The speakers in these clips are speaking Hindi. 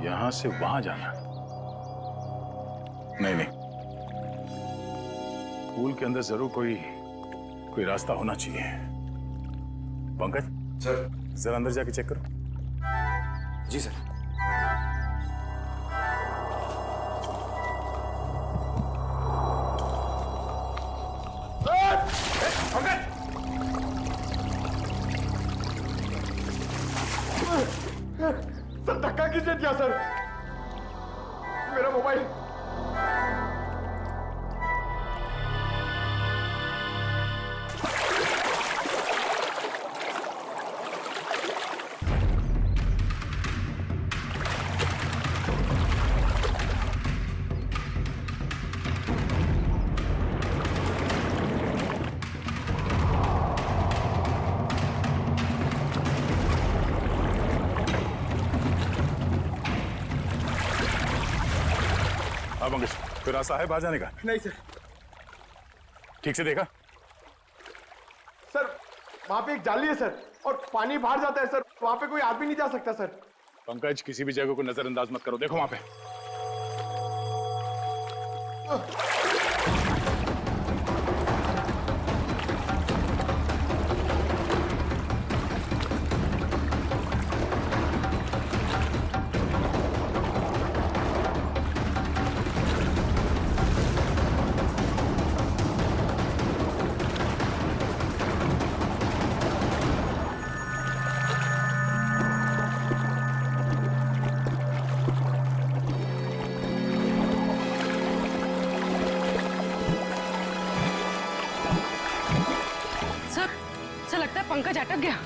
यहां से वहां जाना? नहीं नहीं, पूल के अंदर जरूर कोई रास्ता होना चाहिए। पंकज सर। जरा अंदर जाके चेक करो। जी सर। सर धक्का किसने दिया सर? मेरा मोबाइल। हाँ पंकज, कोई रास्ता है बाहर जाने का? नहीं सर। ठीक से देखा? सर वहां पे एक जाली है सर, और पानी बाहर जाता है सर, वहां पे कोई आदमी नहीं जा सकता सर। पंकज, किसी भी जगह को नजरअंदाज मत करो, देखो वहां पे। सर लगता है पंकज अटक गया।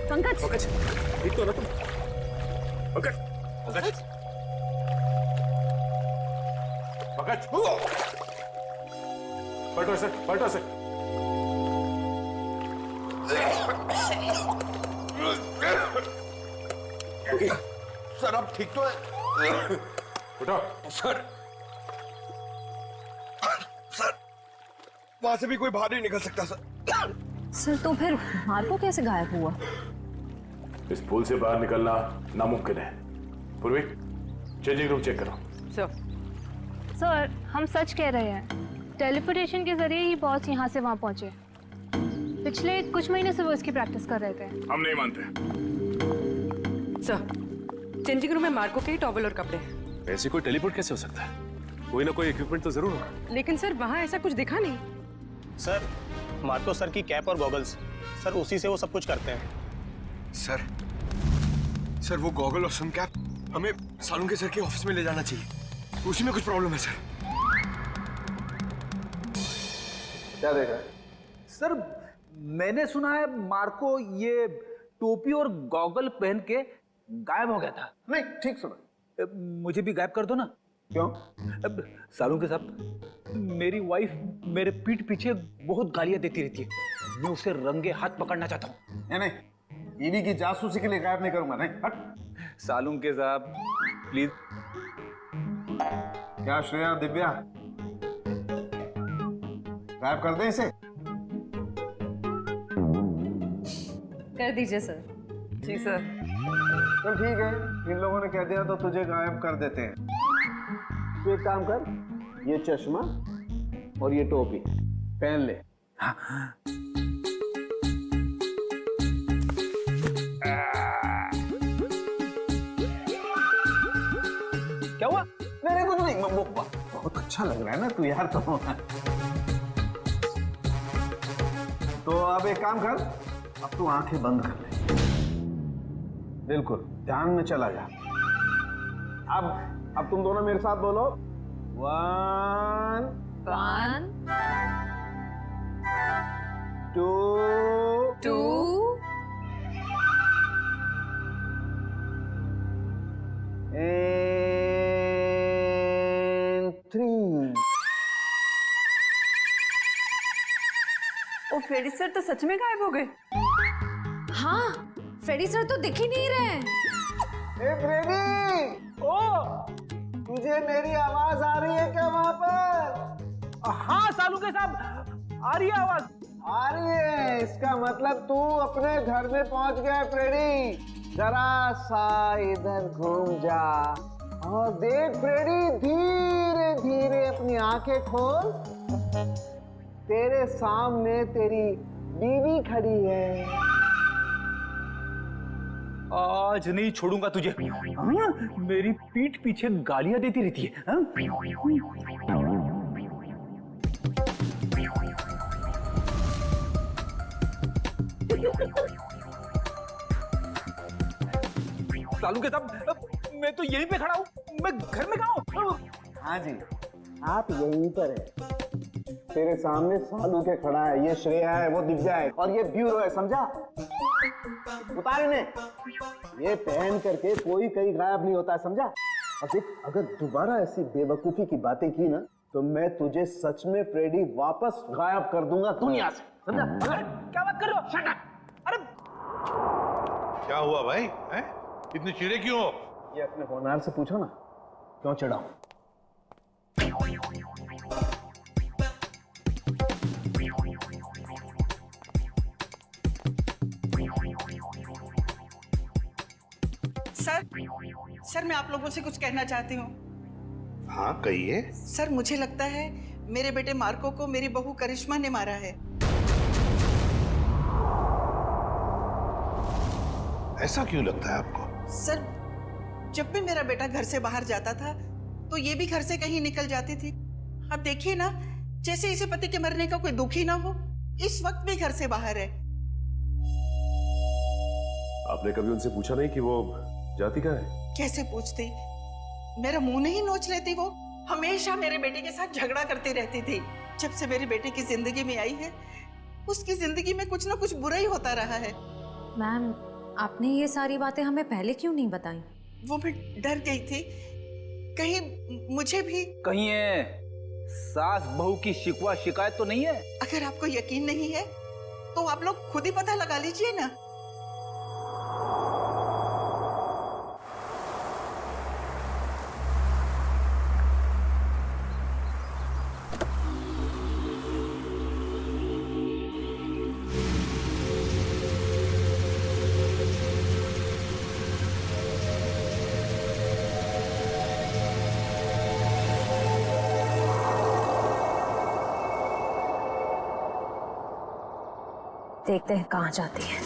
पंकज, पंकज ठीक तो ना तुम? पंकज, पंकज, पंकज, पलटो सर, पलटो सर। सर अब ठीक तो है? उठो सर। सर वहां से भी कोई बाहर नहीं निकल सकता सर। सर तो फिर मार्को कैसे गायब हुआ? इस पुल से बाहर निकलना नामुमकिन है। पूर्वी, चेंजिंग रूम चेक करो। सर हम सच कह रहे हैं, टेलीपोर्टेशन के जरिए ही बॉस यहाँ से वहाँ पहुँचे। पिछले कुछ महीने से वो इसकी प्रैक्टिस कर रहे थे। हम नहीं मानते। सर चेंजिंग रूम में मार्को के टॉवल और कपड़े हैं। ऐसे कोई टेलीपोर्ट कैसे हो सकता है? कोई ना कोई इक्विपमेंट तो जरूर होगा। लेकिन सर वहाँ ऐसा कुछ दिखा नहीं। सर मार्को सर की कैप और गॉगल्स, सर उसी से वो सब कुछ करते हैं। सर वो गॉगल और सन कैप हमें सालुंके सर के ऑफिस में ले जाना चाहिए, उसी में कुछ प्रॉब्लम है सर। क्या देख रहा है? सर मैंने सुना है मार्को ये टोपी और गॉगल पहन के गायब हो गया था। नहीं ठीक सुना। मुझे भी गायब कर दो ना। क्यों? अब सालुंके साहब, मेरी वाइफ मेरे पीठ पीछे बहुत गालियां देती रहती है, मैं उसे रंगे हाथ पकड़ना चाहता हूँ। नहीं, बीवी की जासूसी के लिए गायब नहीं करूंगा। नहीं हट। सालुंके साहब प्लीज। क्या श्रेया, दिव्या, गायब कर दे इसे? कर दीजिए सर। जी सर। चल ठीक है, इन लोगों ने कह दिया तो तुझे गायब कर देते हैं। तू एक काम कर, ये चश्मा और ये टोपी पहन ले। अच्छा लग रहा है ना तू यार तो अब एक काम कर, अब तू आंखें बंद कर ले, बिल्कुल ध्यान में चला जा। अब तुम दोनों मेरे साथ बोलो, 1 2 and 3। ओ फ्रेडी सर तो सच में गायब हो गए। हाँ, फ्रेडी सर तो दिख ही नहीं रहे। ए फ्रेडी, ओ तुझे मेरी आवाज आ रही है क्या वहां पर? हाँ सालू के साहब, आ रही है आवाज। आ रही है, इसका मतलब तू अपने घर में पहुंच गया फ्रेडी। जरा सा इधर घूम जा और देख फ्रेडी, धीरे धीरे अपनी आंखें खोल, तेरे सामने तेरी बीवी खड़ी है। आज नहीं छोड़ूंगा तुझे। हाँ? मेरी पीठ पीछे गालियां देती रहती है। हाँ? सालू के साहब, मैं तो यहीं पे खड़ा हूँ, मैं घर में कहाँ हूँ? हाँ जी, आप यहीं पर है। तेरे सामने सालू के खड़ा है, ये श्रेया है, वो दिव्या है और ये ब्यूरो है, समझा? उतार इन्हें। ये पहन करके कोई कहीं गायब नहीं होता है, समझा? और देख, अगर दोबारा ऐसी बेवकूफी की बातें की ना तो मैं तुझे सच में फ्रेडी वापस गायब कर दूंगा दुनिया से, समझा? क्या बात कर रहे हो? Shut up! अरे क्या हुआ भाई? हैं? इतने चिढ़े क्यों हो? ये अपने होनहार से पूछो ना, क्यों चिढ़ा हूं? सर मैं आप लोगों से कुछ कहना चाहती हूँ। हाँ कहिए। सर मुझे लगता है मेरे बेटे मार्को को मेरी बहू करिश्मा ने मारा है। ऐसा क्यों लगता है आपको? सर जब भी मेरा बेटा घर से बाहर जाता था तो ये भी घर से कहीं निकल जाती थी। अब देखिए ना, जैसे इसे पति के मरने का कोई दुख ही ना हो, इस वक्त भी घर से बाहर है। आपने कभी उनसे पूछा नहीं कि वो जाती कहाँ है? कैसे पूछती, मेरा मुंह नहीं नोच लेती। वो हमेशा मेरे बेटे के साथ झगड़ा करती रहती थी। जब से मेरे बेटे की जिंदगी में आई है, उसकी जिंदगी में कुछ ना कुछ बुरा ही होता रहा है। मैम, आपने ये सारी बातें हमें पहले क्यों नहीं बताई? वो मैं डर गई थी, कहीं मुझे भी। कहीं है सास बहू की शिकवा शिकायत तो नहीं है? अगर आपको यकीन नहीं है तो आप लोग खुद ही पता लगा लीजिए ना। देखते हैं कहाँ जाती है।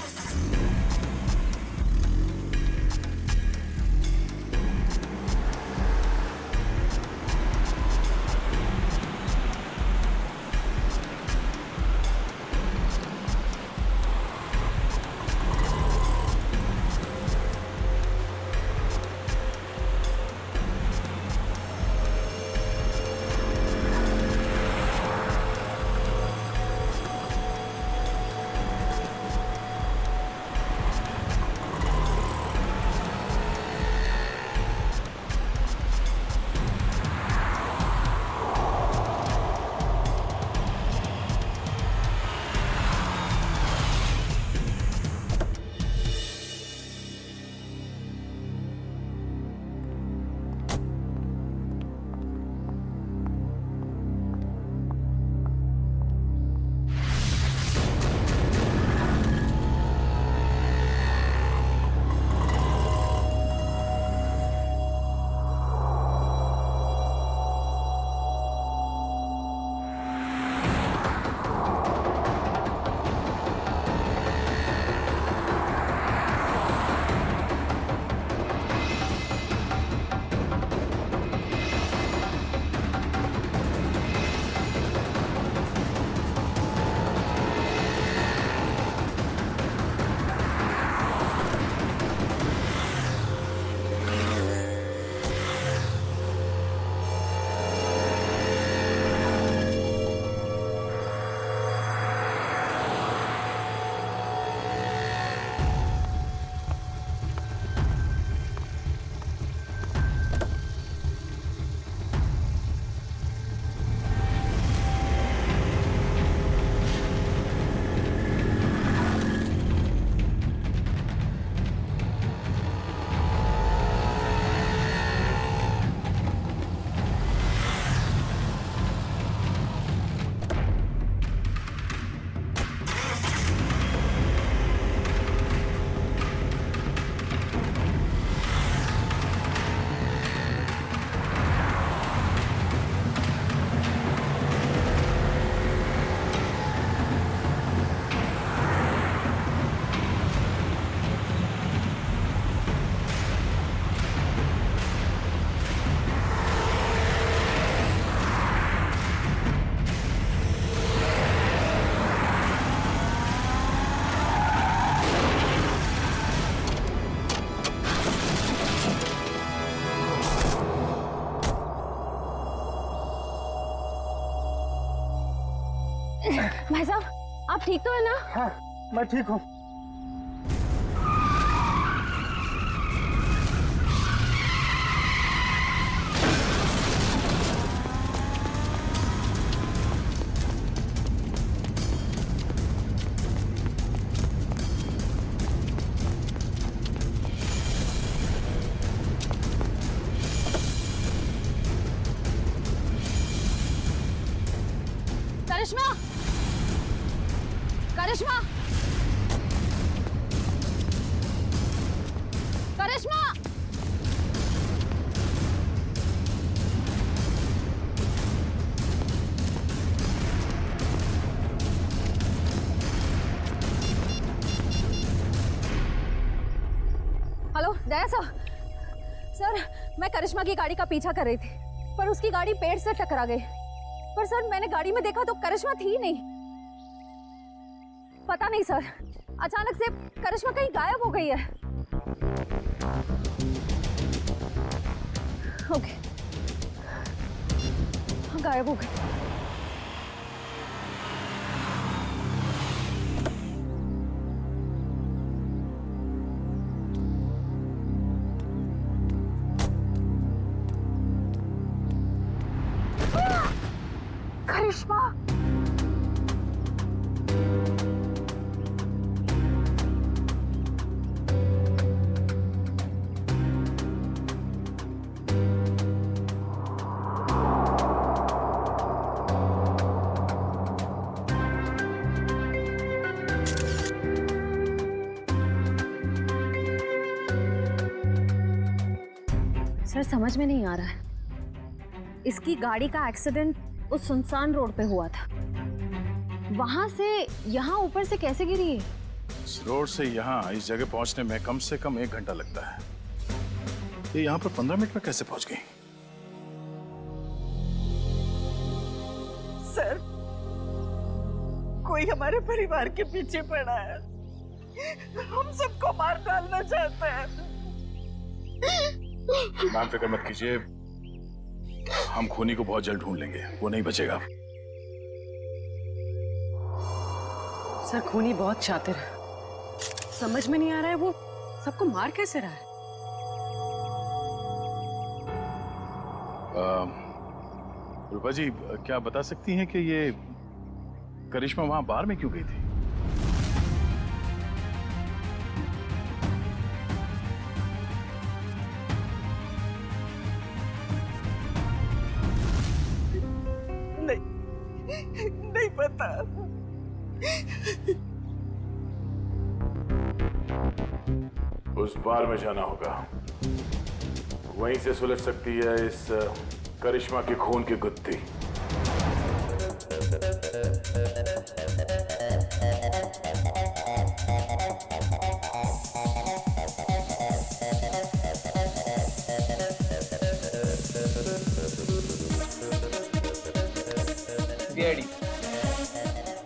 भाई साहब, आप ठीक तो है ना? हाँ, मैं ठीक हूँ। करिश्मा, करिश्मा, करिश्मा, हेलो दया सर, मैं करिश्मा की गाड़ी का पीछा कर रही थी, पर उसकी गाड़ी पेड़ से टकरा गई। पर सर, मैंने गाड़ी में देखा तो करिश्मा थी नहीं। पता नहीं सर, अचानक से करिश्मा कहीं गायब हो गई है। ओके, गायब हो गई। करिश्मा, सर समझ में नहीं आ रहा है, इसकी गाड़ी का एक्सीडेंट उस सुनसान रोड पे हुआ था, वहां से यहाँ ऊपर से कैसे गिरी है? इस रोड से यहाँ इस जगह पहुंचने में कम से कम 1 घंटा लगता है। ये यहाँ पर 15 मिनट में कैसे पहुंच गई? सर, कोई हमारे परिवार के पीछे पड़ा है, हम सबको मार डालना चाहता है। मैम फिक्र मत कीजिए, हम खूनी को बहुत जल्द ढूंढ लेंगे, वो नहीं बचेगा। सर खूनी बहुत शातिर है, समझ में नहीं आ रहा है वो सबको मार कैसे रहा है। रूपा जी, क्या बता सकती हैं कि ये करिश्मा वहां बार में क्यों गई थी? नहीं पता। उस बार में जाना होगा, वहीं से सुलझ सकती है इस करिश्मा के खून की गुत्थी।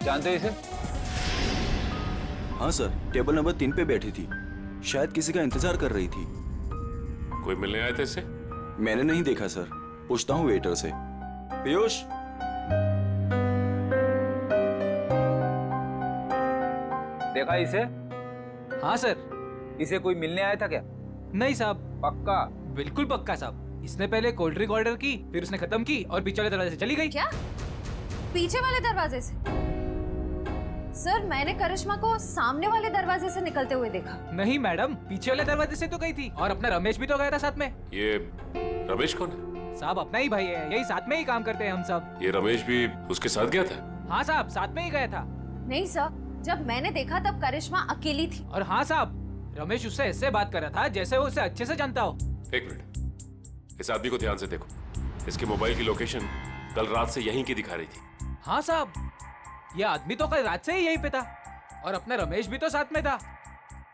जानते हो इसे? हाँ सर, टेबल नंबर 3 पे बैठी थी, शायद किसी का इंतजार कर रही थी। कोई मिलने आए थे इससे? मैंने नहीं देखा सर, पूछता हूँ वेटर से। पीयूष, देखा इसे? हाँ सर, इसे कोई मिलने आया था क्या? नहीं साहब। पक्का? बिल्कुल पक्का साहब, इसने पहले कोल्ड ड्रिंक ऑर्डर की, फिर उसने खत्म की और पीछे वाले दरवाजे से चली गई। क्या? पीछे वाले दरवाजे से? सर, मैंने करिश्मा को सामने वाले दरवाजे से निकलते हुए देखा। नहीं मैडम, पीछे वाले दरवाजे से तो गई थी, और अपना रमेश भी तो गया था साथ में। ये रमेश कौन है? साहब अपना ही भाई है, यही साथ में ही काम करते हैं हम सब। ये रमेश भी उसके साथ गया था? हाँ साहब, साथ में ही गया था। नहीं सर, जब मैंने देखा तब करिश्मा अकेली थी। और हाँ साहब, रमेश उससे ऐसे बात कर रहा था जैसे वो उसे अच्छे से जानता हो। 1 मिनट, इस आदमी को ध्यान से देखो, इसके मोबाइल की लोकेशन कल रात से यहीं की दिखा रही थी। हाँ साहब, ये आदमी तो कल रात से ही यहीं पे था, और अपना रमेश भी तो साथ में था।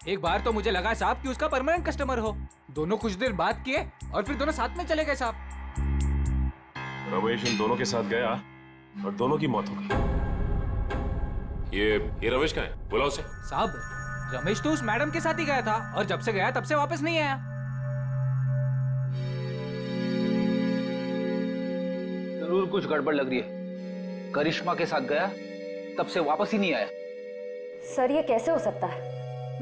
एक बार तो मुझे लगा साहब कि उसका परमानेंट कस्टमर हो। दोनों कुछ देर बात किए और फिर दोनों साथ में चले गए साहब। रमेश इन दोनों के साथ गया और दोनों की मौत हो गई। ये रमेश कहाँ है? बुलाओ उसे। साहब, रमेश तो उस मैडम के साथ ही गया था, और जब से गया तब से वापस नहीं आया। जरूर कुछ गड़बड़ लग रही है। करिश्मा के साथ गया तब से वापस ही नहीं आया। सर ये कैसे हो सकता है?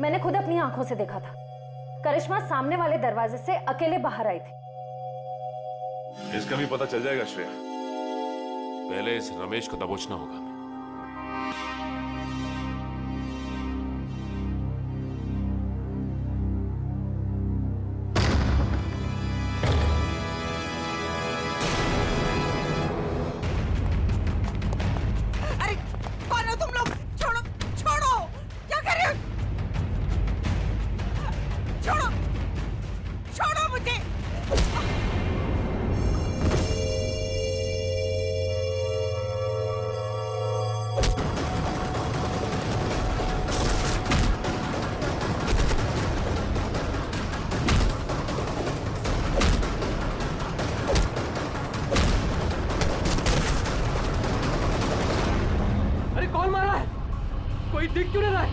मैंने खुद अपनी आंखों से देखा था। करिश्मा सामने वाले दरवाजे से अकेले बाहर आई थी। इसका भी पता चल जाएगा श्रेया। पहले इस रमेश को दबोचना होगा। अरे कौन हो तुम लोग? छोड़ो छोड़ो, क्या कर रहे हो? छोड़ो छोड़ो मुझे। अरे कौन मारा है? कोई दिख क्यों नहीं रहा है?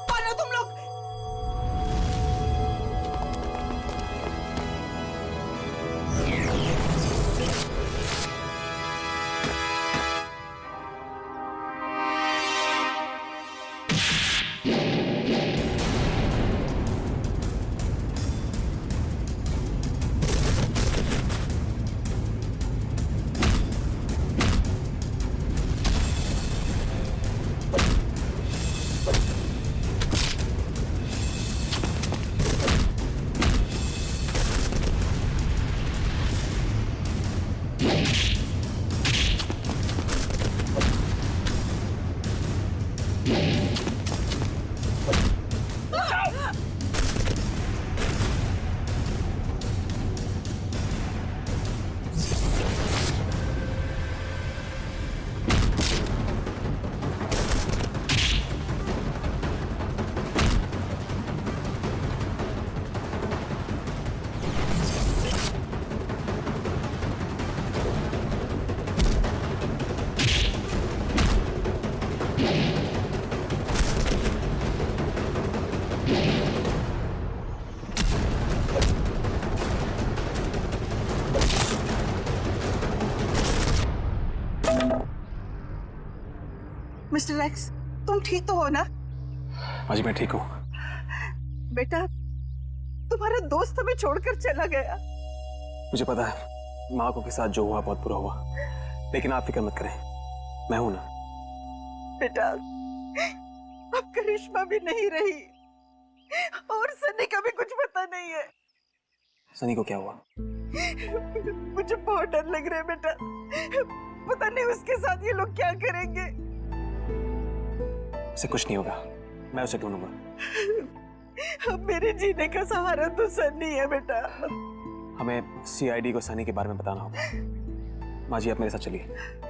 कौन हो तुम लोग? मिस्टर एक्स, तुम ठीक तो हो ना? हाँ जी मैं ठीक हूँ। बेटा, तुम्हारा दोस्त हमें छोड़कर चला गया। मुझे पता है माँ को के साथ जो हुआ बहुत बुरा हुआ, लेकिन आप फिक्र मत करें, मैं हूं ना। बेटा, अब करिश्मा भी नहीं रही और सनी का भी कुछ पता नहीं है। सनी को क्या हुआ? मुझे बहुत डर लग रहा है बेटा, पता नहीं उसके साथ ये लोग क्या करेंगे। उसे कुछ नहीं होगा, मैं उसे ढूंढूंगा। अब मेरे जीने का सहारा तो सनी है बेटा। हमें सीआईडी को सनी के बारे में बताना होगा। माँ जी आप मेरे साथ चलिए,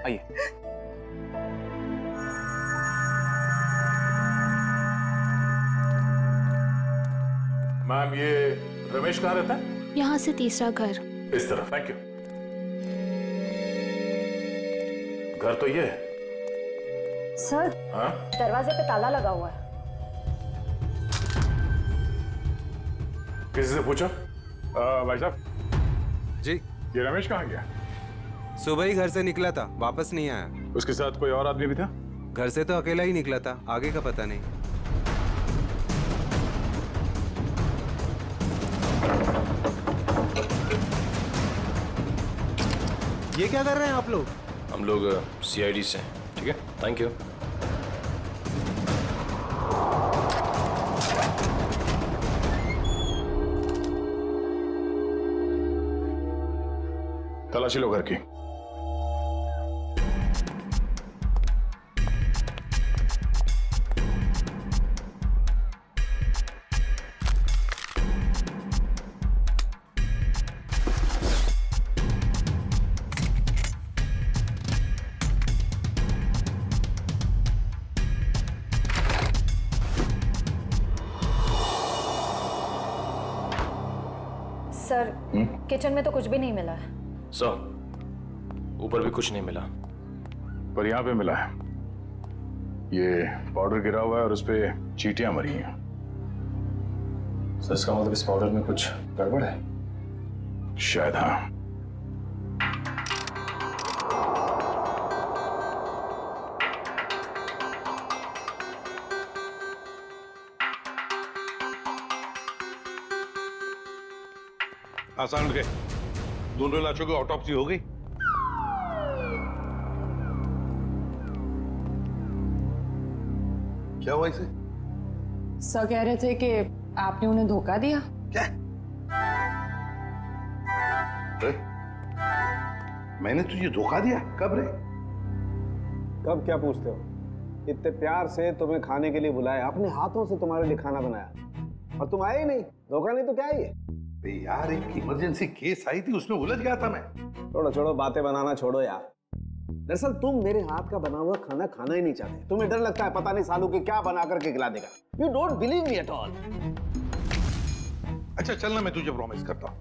आइए। मैम ये रमेश कहाँ रहता है? यहाँ से तीसरा घर। इस तरफ। Thank you. घर तो ये है। सर, हाँ? दरवाजे पे ताला लगा हुआ है। किसी से पूछो? भाई साहब जी, ये रमेश कहाँ गया? सुबह ही घर से निकला था, वापस नहीं आया। उसके साथ कोई और आदमी भी था? घर से तो अकेला ही निकला था, आगे का पता नहीं। ये क्या कर रहे हैं आप लोग? हम लोग सीआईडी से हैं। ठीक है, थैंक यू। तलाशी लो घर की। सर किचन में तो कुछ भी नहीं मिला है। सर ऊपर भी कुछ नहीं मिला, पर यहाँ पे मिला है। ये पाउडर गिरा हुआ है और उस पे चींटियां मरी हैं। सर इसका मतलब इस पाउडर में कुछ गड़बड़ है? शायद हाँ। आसान उठ गए। दोनों लाशों की ऑटोप्सी हो गई। क्या हुआ इसे? सर कह रहे थे कि आपने उन्हें धोखा दिया। क्या? मैंने तुझे धोखा दिया? कब रे? कब क्या पूछते हो? इतने प्यार से तुम्हें खाने के लिए बुलाया, अपने हाथों से तुम्हारे लिए खाना बनाया और तुम आए ही नहीं। धोखा नहीं तो क्या है ये? यार एक इमरजेंसी केस आई थी, उसमें उलझ गया था मैं। छोड़ो छोड़ो, बातें बनाना छोड़ो यार। दरअसल तुम मेरे हाथ का बना हुआ खाना खाना ही नहीं चाहते। तुम्हें डर लगता है पता नहीं सालू के क्या बना करके खिला देगा। You don't believe me at all. अच्छा चलना, मैं तुझे प्रॉमिस करता हूँ,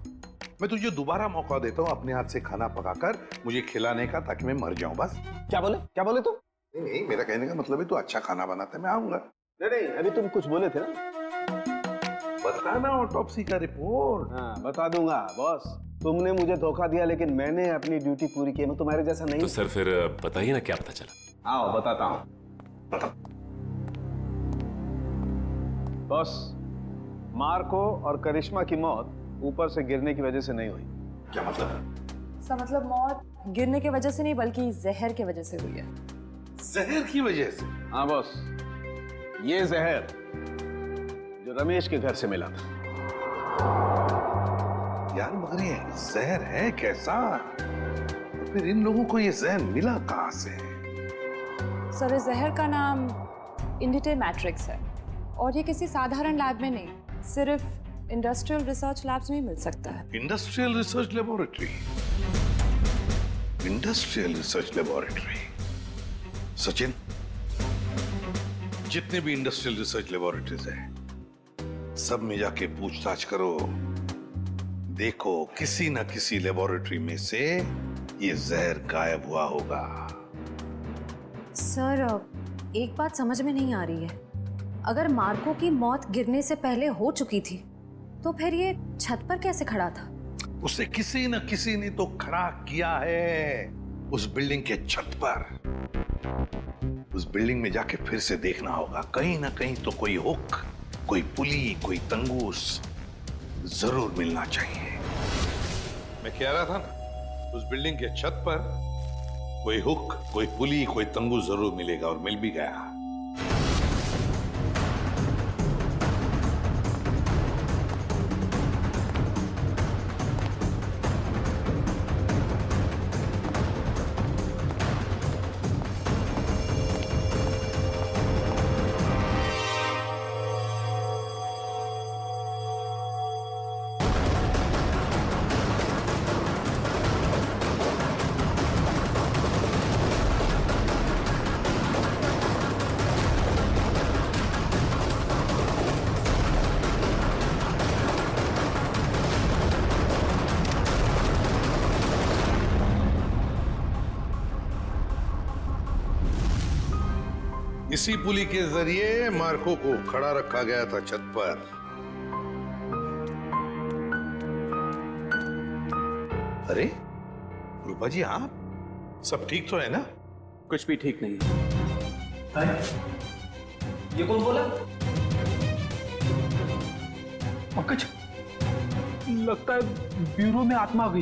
मैं तुझे दोबारा मौका देता हूँ अपने हाथ से खाना पकाकर मुझे खिलाने का, ताकि मैं मर जाऊं बस। क्या बोले? क्या बोले तुम? नहीं, मेरा कहने का मतलब है तू अच्छा खाना बनाता है, मैं आऊंगा। नहीं, अभी तुम कुछ बोले थे ना। बताना ऑटोप्सी का रिपोर्ट। हाँ बता दूंगा बॉस। तुमने मुझे धोखा दिया लेकिन मैंने अपनी ड्यूटी पूरी की। मैं तुम्हारे जैसा नहीं। तो सर फिर बताइए ना क्या पता चला। आओ बताता हूँ। बॉस, मार्को और करिश्मा की मौत ऊपर से गिरने की वजह से नहीं हुई। क्या मतलब? इसका मतलब मौत गिरने की वजह से नहीं बल्कि जहर की वजह से हुई है। जहर की वजह से? हाँ बॉस, ये जहर जो रमेश के घर से मिला था। यार मगर ये जहर है कैसा? तो फिर इन लोगों को ये जहर मिला कहां से? सर इस जहर का नाम इंडिटे मैट्रिक्स है और ये किसी साधारण लैब में नहीं, सिर्फ इंडस्ट्रियल रिसर्च लैब्स में ही मिल सकता है। Industrial research laboratory? Industrial research laboratory? Sachin, जितने भी इंडस्ट्रियल रिसर्च लेबोरेटरीज हैं सब में जाके पूछताछ करो। देखो किसी ना किसी लेबोरेटरी में से ये जहर गायब हुआ होगा। सर एक बात समझ में नहीं आ रही है, अगर मार्को की मौत गिरने से पहले हो चुकी थी तो फिर ये छत पर कैसे खड़ा था? उसे किसी न किसी ने तो खड़ा किया है उस बिल्डिंग के छत पर। उस बिल्डिंग में जाके फिर से देखना होगा, कहीं ना कहीं तो कोई हुक, कोई पुली, कोई तंगूस जरूर मिलना चाहिए। मैं कह रहा था ना, उस बिल्डिंग के छत पर कोई हुक, कोई पुली, कोई तंगूस जरूर मिलेगा, और मिल भी गया। इसी पुली के जरिए मार्को को खड़ा रखा गया था छत पर। अरे रूपा जी, आप सब ठीक तो है ना? कुछ भी ठीक नहीं है। ये कौन बोला? पंकज, लगता है ब्यूरो में आत्मा आ गई।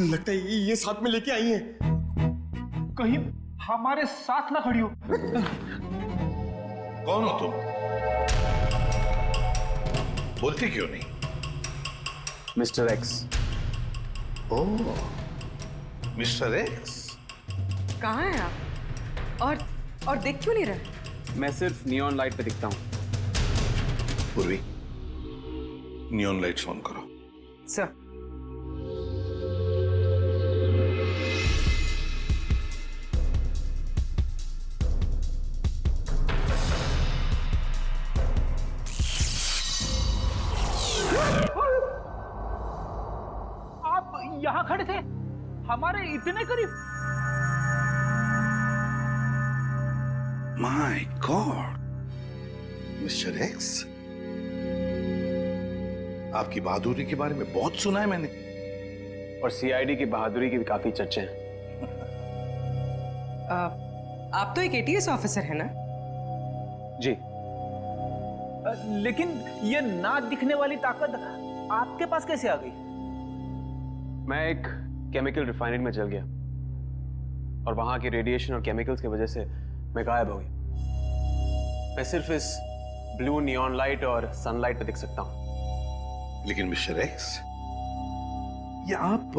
लगता है ये साथ में लेके आई हैं। कहीं हमारे साथ ना खड़ी हो। कौन हो तुम? बोलते क्यों नहीं? Mister X. Oh, mister X. कहाँ हैं आप? और देख क्यों नहीं रहे? मैं सिर्फ नियॉन लाइट पे दिखता हूँ। पूर्वी, नियॉन लाइट्स ऑन करो। सर। थे, हमारे इतने करीब। माय गॉड, मिस्टर एक्स, आपकी बहादुरी के बारे में बहुत सुना है मैंने। और सीआईडी की बहादुरी की भी काफी चर्चे हैं। आप तो एक एटीएस ऑफिसर है ना? जी। लेकिन ये ना दिखने वाली ताकत आपके पास कैसे आ गई? मैं एक केमिकल रिफाइनरी में चल गया और वहां के रेडिएशन और केमिकल्स की वजह से मैं गायब हो गया। मैं सिर्फ इस ब्लू नियॉन लाइट और सनलाइट पे दिख सकता हूं। लेकिन मिस्टर एक्स, ये आप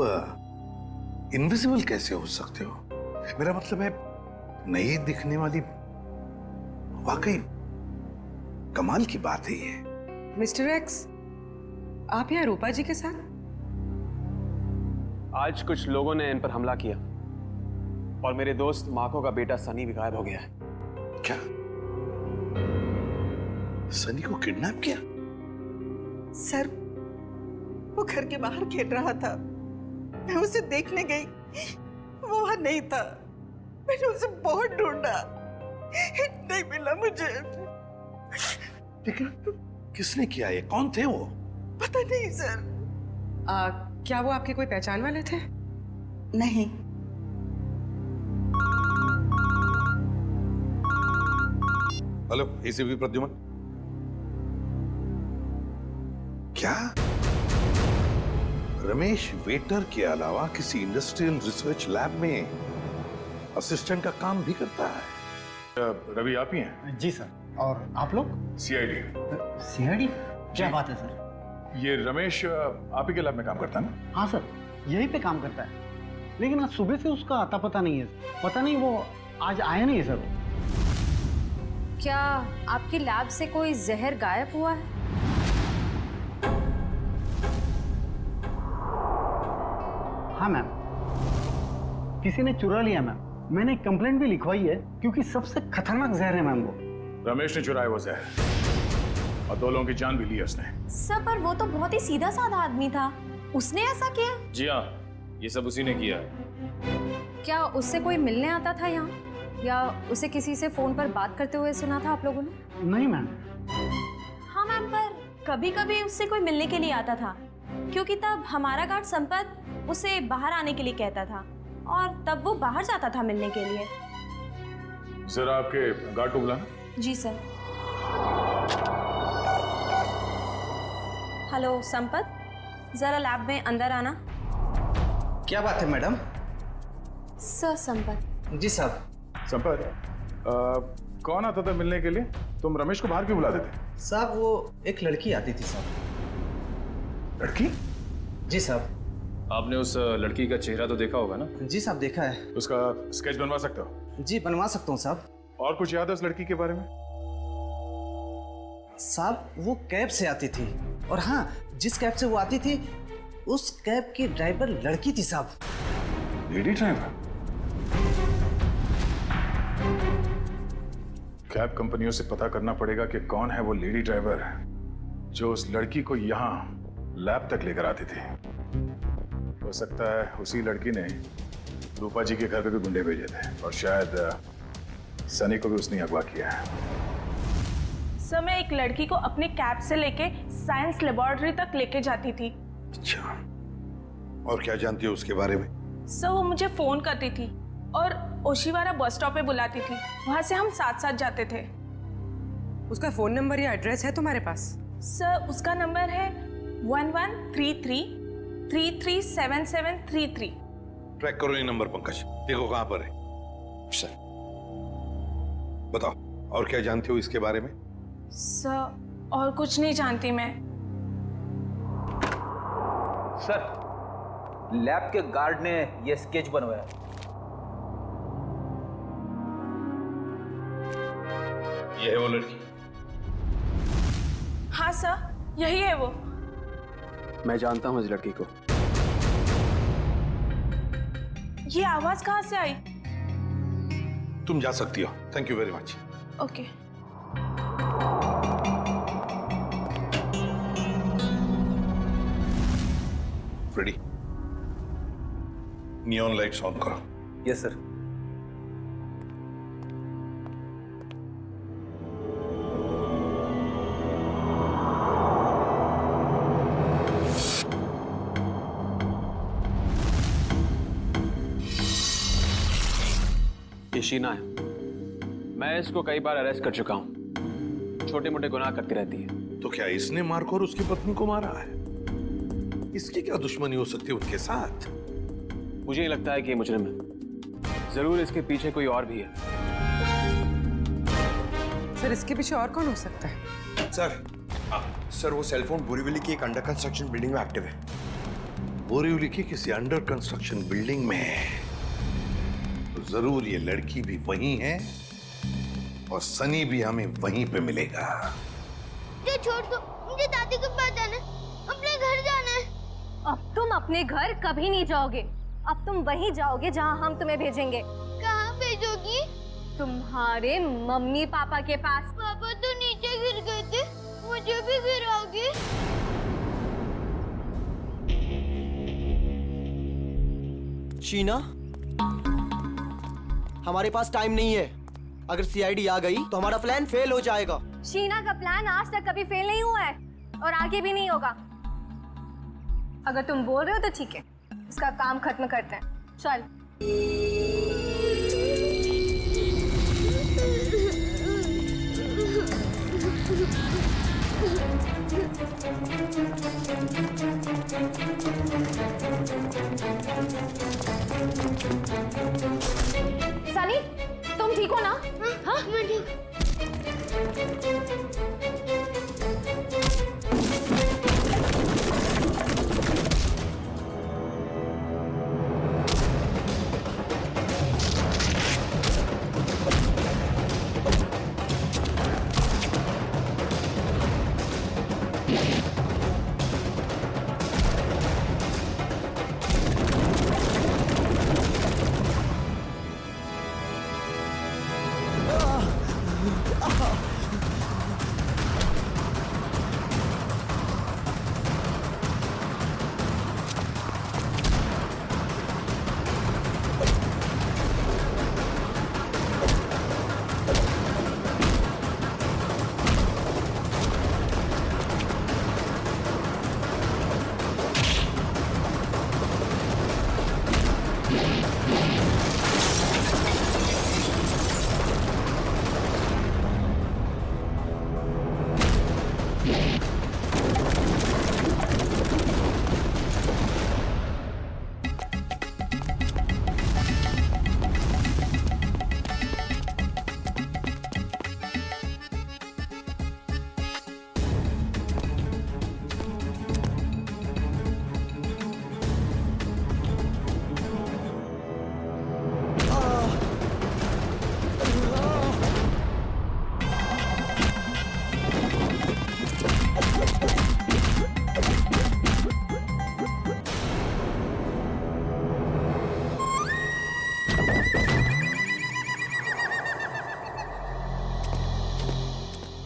इनविजिबल कैसे हो सकते हो? मेरा मतलब है, नहीं दिखने वाली, वाकई कमाल की बात है ये। मिस्टर एक्स, आप यहाँ रूपा जी के साथ? आज कुछ लोगों ने इन पर हमला किया और मेरे दोस्त माको का बेटा सनी भी गायब हो गया है। क्या? सनी को किडनैप किया? सर, वो घर के बाहर खेल रहा था, मैं उसे देखने गई, वो वहां नहीं था। मैंने उसे बहुत ढूंढा, नहीं मिला मुझे। लेकिन किसने किया ये? कौन थे वो? पता नहीं सर। क्या वो आपके कोई पहचान वाले थे? नहीं। Hello, ACP Pradyuman. क्या रमेश वेटर के अलावा किसी इंडस्ट्रियल रिसर्च लैब में असिस्टेंट का काम भी करता है? रवि आप ही हैं? जी सर। और आप लोग? सीआईडी। सीआईडी? क्या बात है सर? ये रमेश आप ही के लैब में काम करता है ना? हाँ सर, यहीं पे काम करता है, लेकिन आज सुबह से उसका आता पता नहीं है। पता नहीं वो आज आया नहीं है सर। क्या आपकी लैब से कोई जहर गायब हुआ है? हाँ मैम, किसी ने चुरा लिया मैम। मैंने कंप्लेंट भी लिखवाई है, क्योंकि सबसे खतरनाक जहर है मैम वो। रमेश ने चुराया वो जहर और 2 लोगों की जान भी ली उसने। सर, पर वो तो बहुत ही सीधा साधा आदमी था, उसने ऐसा किया? जी हाँ, ये सब उसी ने किया है। क्या उससे कोई मिलने आता था यहाँ, या उसे किसी से फोन पर बात करते हुए सुना था आप लोगों ने? नहीं मैम। हाँ मैम, पर कभी कभी उससे कोई मिलने के लिए आता था, क्योंकि तब हमारा गार्ड संपत उसे बाहर आने के लिए कहता था और तब वो बाहर जाता था मिलने के लिए। जरा आपके गार्ड को बुलाना। जी सर। हेलो संपत, जरा लैब में अंदर आना। क्या बात है मैडम? सर संपत। जी साहब। संपत, कौन आता था मिलने के लिए? तुम रमेश को बाहर क्यों बुला देते? साहब, वो एक लड़की आती थी साहब। लड़की? जी साहब। आपने उस लड़की का चेहरा तो देखा होगा ना? जी साहब, देखा है। उसका स्केच बनवा सकते हो? जी बनवा सकता हूँ साहब। और कुछ याद है उस लड़की के बारे में? साहब, वो कैब से आती थी, और हाँ, जिस कैब से वो आती थी उस कैब की ड्राइवर लड़की थी साहब। Lady driver? कैब कंपनियों से पता करना पड़ेगा कि कौन है वो लेडी ड्राइवर जो उस लड़की को यहाँ लैब तक लेकर आती थी। हो सकता है उसी लड़की ने रूपा जी के घर पे भी गुंडे भेजे थे, और शायद सनी को भी उसने अगवा किया है। सर, मैं एक लड़की को अपने कैब से लेके साइंस लेबोरेटरी तक लेके जाती थी। अच्छा, और क्या जानती हो उसके बारे में? सर, वो मुझे फोन करती थी और ओशिवारा बस स्टॉप पे बुलाती थी, वहां से हम साथ साथ जाते थे। उसका फोन नंबर या एड्रेस है तुम्हारे पास? सर, उसका नंबर है 1133337733। ट्रैक करो ये नंबर पंकज, देखो कहां पर है। सर बताओ, और क्या जानते हो इसके बारे में? सर, और कुछ नहीं जानती मैं। सर, लैब के गार्ड ने ये स्केच बनवाया। ये है वो लड़की? हाँ सर, यही है वो। मैं जानता हूँ इस लड़की को। ये आवाज कहाँ से आई? तुम जा सकती हो। Thank you very much. Okay. Freddie, neon lights on करो। Yes sir. ये शीना है। मैं इसको कई बार अरेस्ट कर चुका हूं। छोटे मोटे गुनाह करती रहती है। तो क्या इसने मार्को और उसकी पत्नी को मारा है? इसकी क्या दुश्मनी हो सकती है उनके साथ? मुझे नहीं लगता है कि ये मुजरिम है। जरूर इसके पीछे कोई और भी है। सर इसके पीछे और कौन हो सकता है? सर वो सेलफोन बोरीवली की एक अंडर कंस्ट्रक्शन बिल्डिंग में एक्टिव है। बोरीवली की किसी अंडर कंस्ट्रक्शन बिल्डिंग में है तो जरूर ये लड़की भी वहीं है और सनी भी हमें वहीं पे मिलेगा। मुझे छोड़ दो, मुझे दादी के पास जाना है, अपने घर जाना है। अब तुम अपने घर कभी नहीं जाओगे। अब तुम वहीं जाओगे जहां हम तुम्हें भेजेंगे। कहाँ भेजोगी? तुम्हारे मम्मी पापा के पास। पापा तो नीचे गिर गए थे, मुझे भी गिराओगी? शीना, हमारे पास टाइम नहीं है। अगर सीआईडी आ गई तो हमारा प्लान फेल हो जाएगा। शीना का प्लान आज तक कभी फेल नहीं हुआ है और आगे भी नहीं होगा। अगर तुम बोल रहे हो तो ठीक है, इसका काम खत्म करते हैं। चल। सनी, तुम ठीक हो ना? हाँ, मैं ठीक।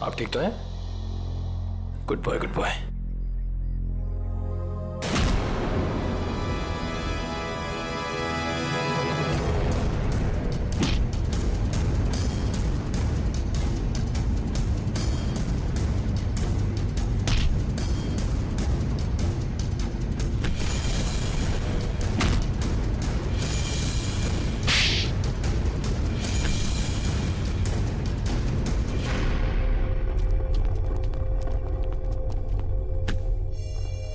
आप ठीक तो हैं? Good boy, good boy.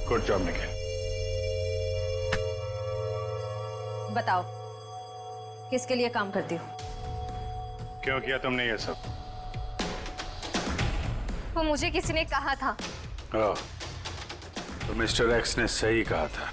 Good job Nikhil. बताओ, किसके लिए काम करती हो? क्यों किया तुमने ये सब? वो मुझे किसी ने कहा था। ओह, तो मिस्टर एक्स ने सही कहा था।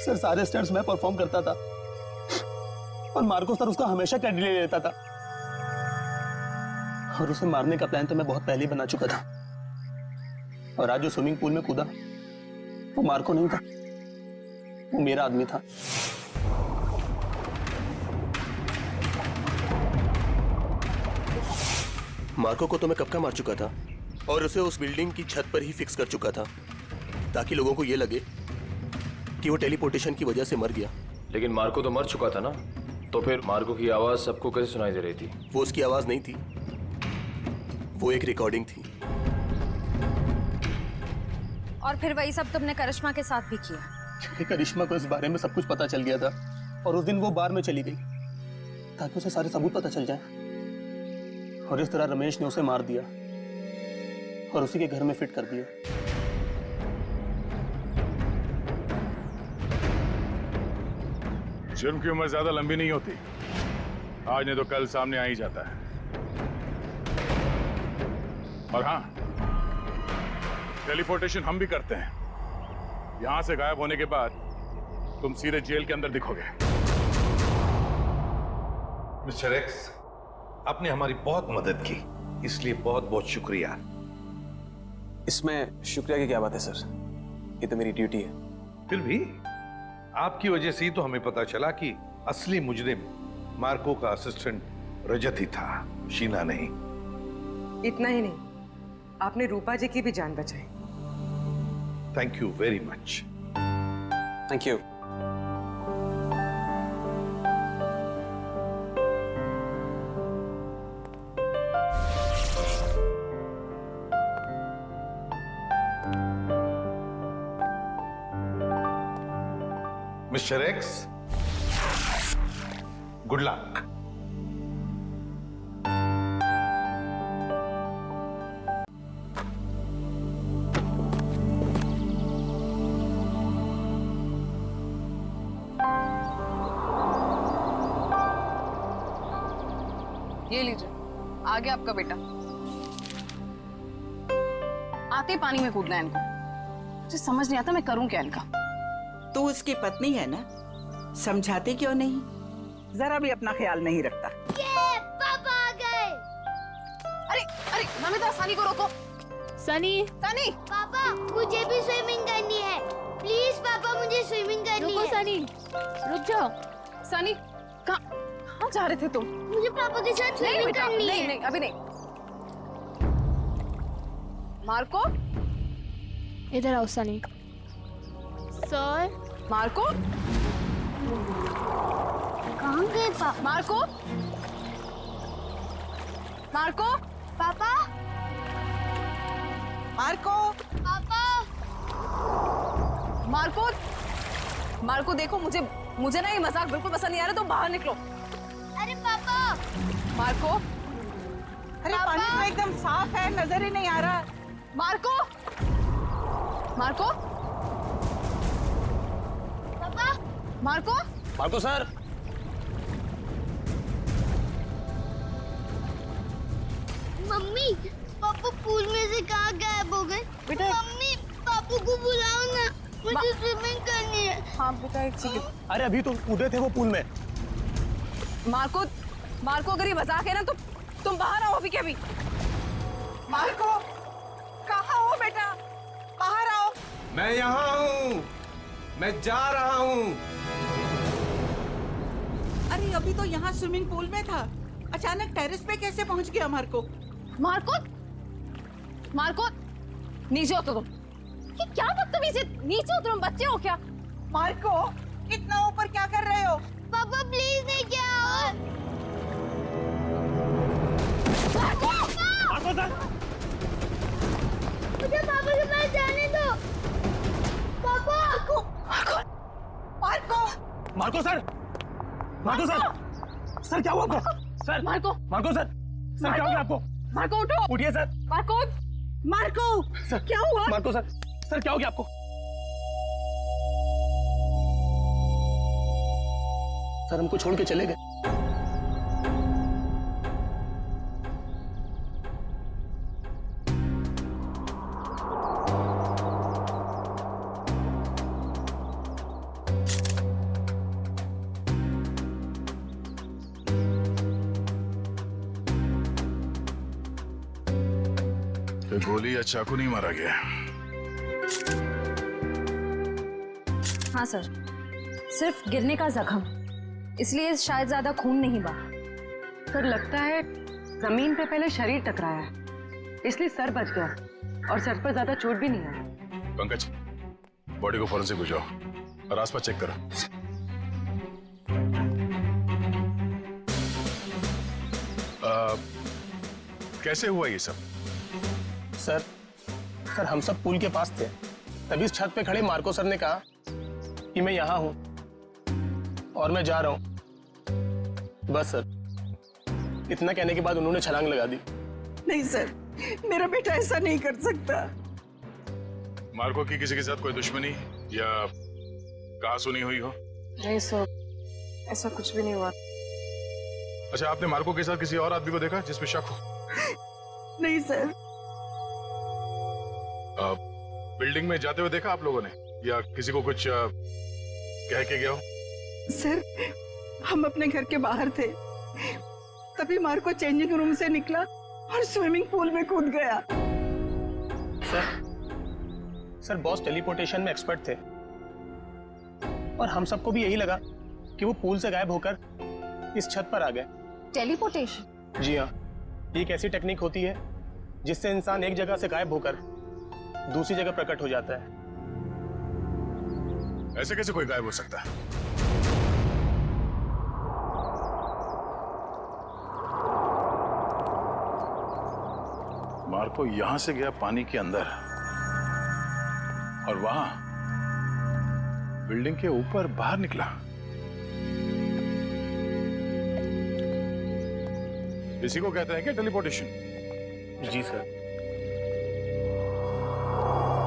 सर सारे स्टंट्स मैं परफॉर्म करता था और मार्को सर उसका हमेशा क्रेडिट ले लेता था। और उसे मारने का प्लान तो मैं बहुत पहले ही बना चुका था। और आज जो स्विमिंग पूल में कूदा वो मार्को नहीं था, वो मेरा आदमी था। मार्को को तो मैं कब का मार चुका था और उसे उस बिल्डिंग की छत पर ही फिक्स कर चुका था ताकि लोगों को यह लगे कि वो टेलीपोर्टेशन की वजह से मर गया। लेकिन मार्को तो मर चुका था ना, तो फिर मार्को की आवाज सबको कैसे सुनाई दे रही थी? वो उसकी आवाज नहीं थी, वो एक रिकॉर्डिंग थी। और फिर वही सब तुमने करिश्मा के साथ भी किया? क्योंकि करिश्मा को इस बारे में सब कुछ पता चल गया था और उस दिन वो बार में चली गई ताकि उसे सारे सबूत पता चल जाए। और इस तरह रमेश ने उसे मार दिया और उसी के घर में फिट कर दिया। जुर्म की उम्र ज्यादा लंबी नहीं होती, आज नहीं तो कल सामने आ ही जाता है। और हाँ, टेलीपोर्टेशन हम भी करते हैं। यहां से गायब होने के बाद तुम सीधे जेल के अंदर दिखोगे। मिस्टर एक्स, आपने हमारी बहुत मदद की, इसलिए बहुत बहुत शुक्रिया। इसमें शुक्रिया की क्या बात है सर, ये तो मेरी ड्यूटी है। फिर भी आपकी वजह से ही तो हमें पता चला कि असली मुजरिम मार्को का असिस्टेंट रजत ही था, शीना नहीं। इतना ही नहीं, आपने रूपा जी की भी जान बचाई। Thank you very much. Thank you. Mister x, good luck. ये लीजिए, आ गया आपका बेटा। आते ही पानी में कूदना है इनको। मुझे समझ नहीं आता मैं करूं क्या इनका। तू उसकी पत्नी है ना, समझाते क्यों नहीं? जरा भी अपना ख्याल नहीं रखता। ये पापा आ गए। अरे अरे नमिता, सनी को रोको। सनी, सनी। पापा मुझे भी स्विमिंग करनी है, प्लीज पापा, मुझे स्विमिंग करनी है। सनी रुक जाओ। सनी कहाँ जा रहे थे तुम? मुझे पापा के साथ स्विमिंग करनी है। नहीं नहीं अभी नहीं। मार्को, इधर आओ सनी। सर। मार्को, कहाँ गए पापा? मार्को, मार्को, पापा, मार्को, पापा, मार्को, मार्को देखो, मुझे ना ये मजाक बिल्कुल पसंद नहीं आ रहा, तो बाहर निकलो। अरे पापा। मार्को, अरे पानी तो एकदम साफ है, नजर ही नहीं आ रहा। मार्को, मार्को, पापा, मार्को, मार्को सर। मम्मी, पापा पूल में से कहाँ गायब हो गए? मम्मी, पापू को बुलाओ ना, मुझे स्विमिंग करनी है। हाँ बेटा, एक सेकंड। अरे अभी तो कूदे थे वो पूल में। मार्को, मार्को अगर ये मजाक है ना तो तुम बाहर आओ अभी के अभी। मार्को, कहाँ हो बेटा? बाहर आओ। मैं यहाँ हूँ, मैं जा रहा हूँ। अरे अभी तो यहाँ स्विमिंग पूल में था, अचानक टेरेस पे कैसे पहुँच गया मार्को? मार्को, मार्को, नीचे उतरो तुम। ये क्या बदतमीजी है? नीचे उतरो, बच्चे हो क्या? मार्को, इतना ऊपर क्या कर रहे हो? पापा प्लीज नहीं जाओ। मार्को सर, मुझे पापा के पास जाने दो। पापा। Marco, Marco, Marco sir, Marco sir, sir क्या हुआ आपको? Sir, Marco, Marco sir, sir क्या हो गया आपको? मार्को उठो। उठिए सर। मार्को, मार्को, सर क्या हुआ? मार्को सर, सर क्या हो गया आपको? सर हमको छोड़ के चले गए। तो गोली या चाकू नहीं मारा गया? हाँ सर, सिर्फ गिरने का जख्म, इसलिए शायद ज्यादा खून नहीं बहा। सर लगता है जमीन पे पहले शरीर टकराया है, इसलिए सर बच गया और सर पर ज्यादा चोट भी नहीं आई। पंकज, बॉडी को फॉरेंसिक भिजवाओ और आसपास चेक करो। कैसे हुआ ये सब? सर हम सब पुल के पास थे, तभी इस छत पे खड़े मार्को सर ने कहा कि मैं यहाँ हूँ और मैं जा रहा हूँ। बस सर, इतना कहने के बाद उन्होंने छलांग लगा दी। नहीं सर, मेरा बेटा ऐसा नहीं कर सकता। मार्को की किसी के साथ कोई दुश्मनी या कहा सुनी हुई हो? नहीं सर, ऐसा कुछ भी नहीं हुआ। अच्छा, आपने मार्को के साथ किसी और आदमी को देखा जिसमें शक हो? नहीं सर। बिल्डिंग में जाते हुए देखा आप लोगों ने, या किसी को कुछ कह के गया हो? सर, हम अपने घर के बाहर थे, तभी मार्को चेंजिंग रूम से निकला और स्विमिंग पूल में कूद गया। सर बॉस टेलीपोर्टेशन में एक्सपर्ट थे और हम सबको भी यही लगा कि वो पूल से गायब होकर इस छत पर आ गए। टेलीपोर्टेशन? जी हाँ, ये एक ऐसी टेक्निक होती है जिससे इंसान एक जगह से गायब होकर दूसरी जगह प्रकट हो जाता है। ऐसे कैसे कोई गायब हो सकता है? मार्को यहां से गया पानी के अंदर और वहां बिल्डिंग के ऊपर बाहर निकला। इसी को कहते हैं क्या टेलीपोर्टेशन? जी सर।